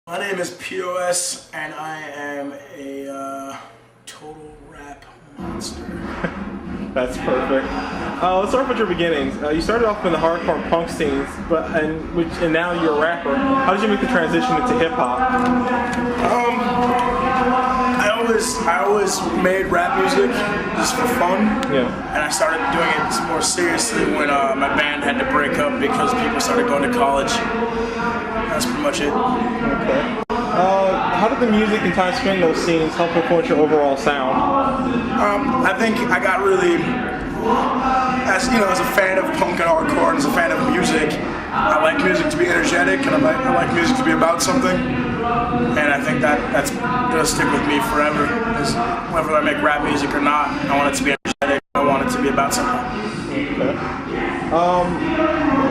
My name is P.O.S. and I am a total rap monster. That's perfect. Let's start with your beginnings. You started off in the hardcore punk scenes, and now you're a rapper. How did you make the transition into hip hop? I always made rap music just for fun. Yeah. And I started doing it more seriously when my band had to break up because people started going to college. That's pretty much it. Okay. How did the music and time spent in those scenes help influence your overall sound? I think I got really, as a fan of punk and hardcore and as a fan of music, I like music to be energetic and I like music to be about something. And I think that's gonna stick with me forever. Is whether I make rap music or not, I want it to be energetic. I want it to be about something. Okay. A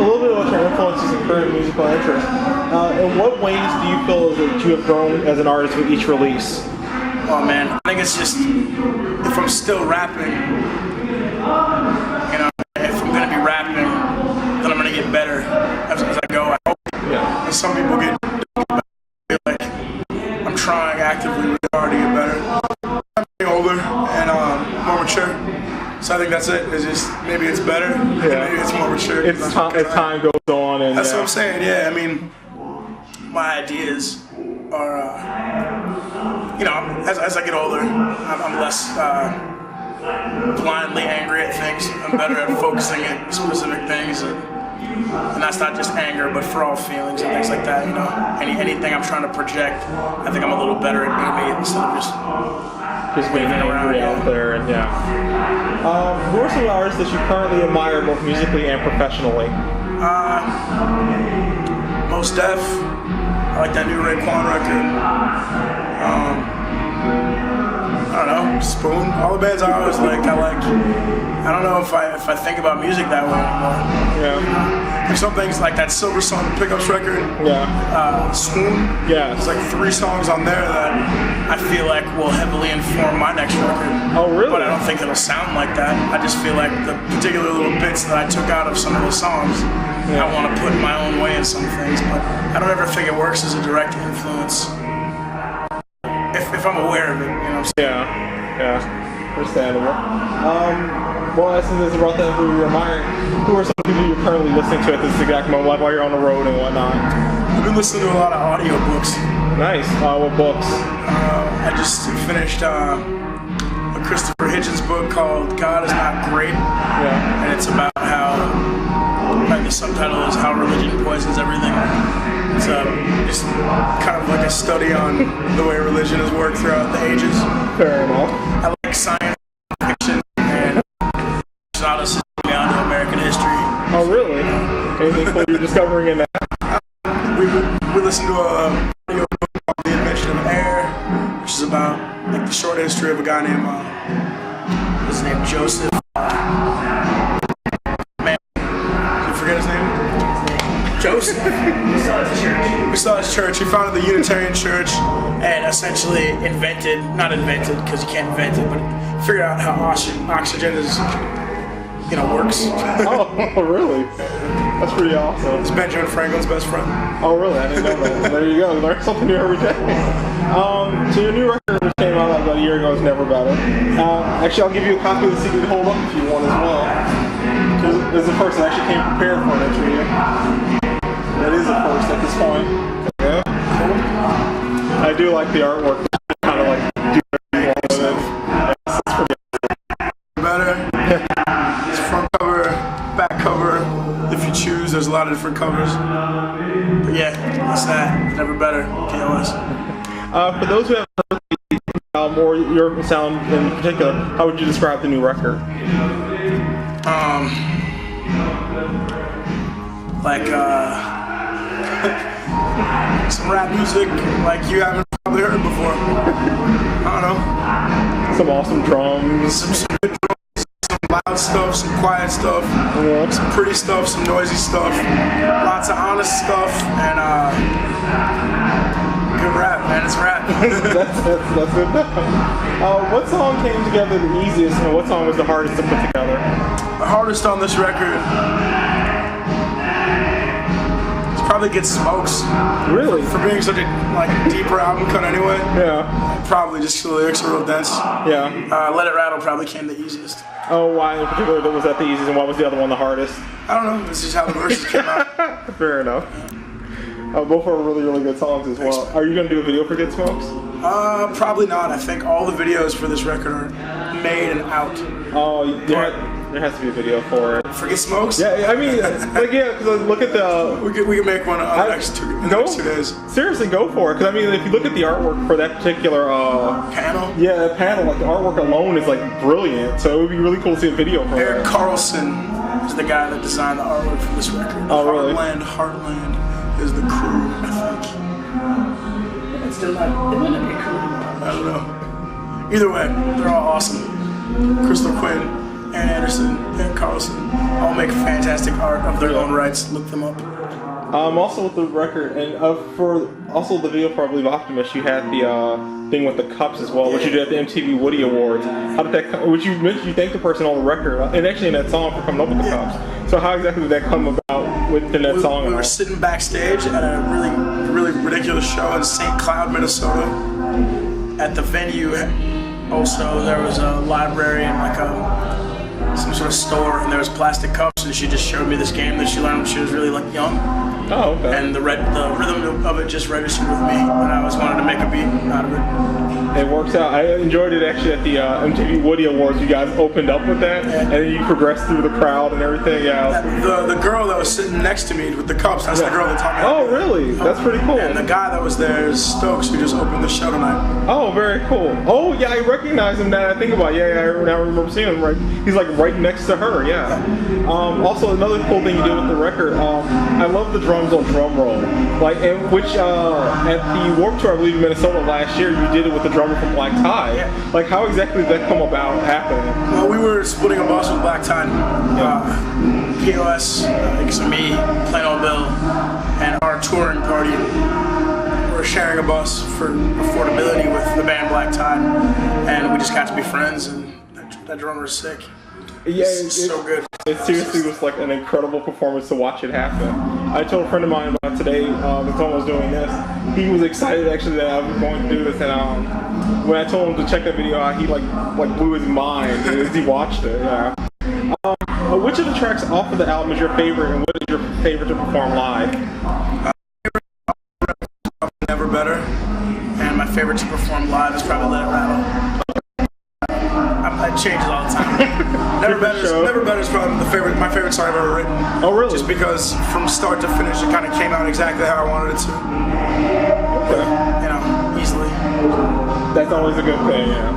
little bit about your influences and current musical interests. In what ways do you feel that you have grown as an artist with each release? Oh man, I think it's just if I'm still rapping, if I'm gonna be rapping, then I'm gonna get better as I go. I hope. Yeah. And some people get like I'm trying actively really hard to get better. I'm getting older and more mature. So I think that's it. It's just maybe it's better. Yeah. Maybe it's more mature. As time goes on, and that's what I'm saying. Yeah, I mean, my ideas are, as I get older, I'm less blindly angry at things. I'm better at focusing at specific things, and that's not just anger, but for all feelings and things like that. Anything I'm trying to project, I think I'm a little better at being me instead of just being angry out there, and who are some artists that you currently admire both musically and professionally? Most Def. I like that new Raekwon record. I don't know, Spoon. All the bands I always liked. I don't know if I think about music that way anymore. Yeah. There's some things like that Silver Song Pickups record. Yeah. Swoon. Yeah. There's like 3 songs on there that I feel like will heavily inform my next record. Oh, really? But I don't think it'll sound like that. I just feel like the particular little bits that I took out of some of the songs, I want to put my own way in some things. But I don't ever think it works as a direct influence. If I'm aware of it, Yeah, understandable. Well, since it's about that who you're admiring, who are some people you're currently listening to at this exact moment, like while you're on the road and whatnot? I've been listening to a lot of audiobooks. Nice. What books? I just finished a Christopher Hitchens book called God Is Not Great. Yeah. And it's about how, the subtitle is How Religion Poisons Everything. It's just kind of like a study on the way religion has worked throughout the ages. Fair enough. I like science fiction and Odyssey beyond American history. Oh, really? Anything cool you're discovering in that? We listened to a audio book called The Invention of Air, which is about like the short history of a guy named his name Joseph. Man, did you forget his name? Joseph. We saw his church. He founded the Unitarian Church and essentially not invented because you can't invent it, but figured out how oxygen is, works. Oh, really? That's pretty awesome. It's Benjamin Franklin's best friend. Oh, really? I didn't know that. There you go. Learn something new every day. So your new record, which came out about a year ago, is Never Better. Actually, I'll give you a copy of the CD to hold up if you want as well. There's a person that actually came prepared for an interview. That is a first at this point. Yeah. Cool. I do like the artwork. Kind of like do everything along with it. It's pretty better. It's front cover, back cover. If you choose, there's a lot of different covers. But yeah, that's that. Never Better. P.O.S. For those who haven't heard more your sound in particular, how would you describe the new record? Some rap music like you haven't probably heard before. I don't know. Some awesome drums. Some good drums, some loud stuff, some quiet stuff, some pretty stuff, some noisy stuff, lots of honest stuff, and good rap, man. It's rap. that's good. What song came together the easiest, and what song was the hardest to put together? The hardest on this record Probably Get Smokes. Really? For being such a deeper album cut anyway. Yeah. Probably just 'cause the lyrics are real dense. Yeah. Let It Rattle probably came the easiest. Oh, why in particular was that the easiest, and why was the other one the hardest? I don't know. This is how the verses came out. Fair enough. Both are really, really good songs as well. Are you going to do a video for Get Smokes? Probably not. I think all the videos for this record are made and out. Oh, there has to be a video for it. For Get Smokes? Yeah, I mean, because look at the... We can make one in the next 2 days. Seriously, go for it. Because, I mean, if you look at the artwork for that particular... panel? Yeah, that panel, like, the artwork alone is, like, brilliant. So it would be really cool to see a video for Eric it. Carlson is the guy that designed the artwork for this record. Oh, really? Heartland is the crew, I think. It's still not, it might not be cool. I don't know. Either way, they're all awesome. Crystal Quinn, Ann Anderson, and Carlson all make fantastic art of their own rights. Look them up. Also with the record, and for also the video for I Believe Optimist, you had the thing with the cups as well, which you did at the MTV Woody Awards. How did that come? Which you mentioned, you thanked the person on the record, and actually in that song for coming up with the cups. So how exactly did that come about within that song? We were sitting backstage at a really ridiculous show in St. Cloud, Minnesota. At the venue, also there was a library and like some sort of store, and there was plastic cups, and she just showed me this game that she learned when she was really young. Oh, okay. And the rhythm of it just registered with me, and I always wanted to make a beat out of it. It works out. I enjoyed it actually at the MTV Woody Awards. You guys opened up with that, and then you progressed through the crowd and everything. Yeah. The girl that was sitting next to me with the cups, that's the girl that taught me. Oh, really? That's pretty cool. And the guy that was there is Stokes, who just opened the show tonight. Oh, very cool. Oh, yeah, I recognize him now that I think about it. Yeah, I now remember seeing him. Right, he's like right next to her. Yeah. Also, another cool thing you did with the record. I love the drums on Drum Roll. Like, and which at the Warped Tour, I believe in Minnesota last year, you did it with the drummer from Black Tie. Yeah. Like, how exactly did that come about happening? Well, we were splitting a bus with Black Tie. P.O.S, me, Plain Old Bill, and our touring party. We're sharing a bus for affordability with the band Black Tie, and we just got to be friends, and that drummer is sick. Yeah, it's so good. It seriously was like an incredible performance to watch it happen. I told a friend of mine about today, when someone was doing this, he was excited actually that I was going to do this, and when I told him to check that video out, he like blew his mind as he watched it. Yeah. Which of the tracks off of the album is your favorite, and what is your favorite to perform live? Never Better, and my favorite to perform live is probably Let It Rattle. It changes all the time. Never Better is probably my favorite song I've ever written. Oh, really? Just because from start to finish, it kind of came out exactly how I wanted it to. Okay. Easily. That's always a good thing, yeah.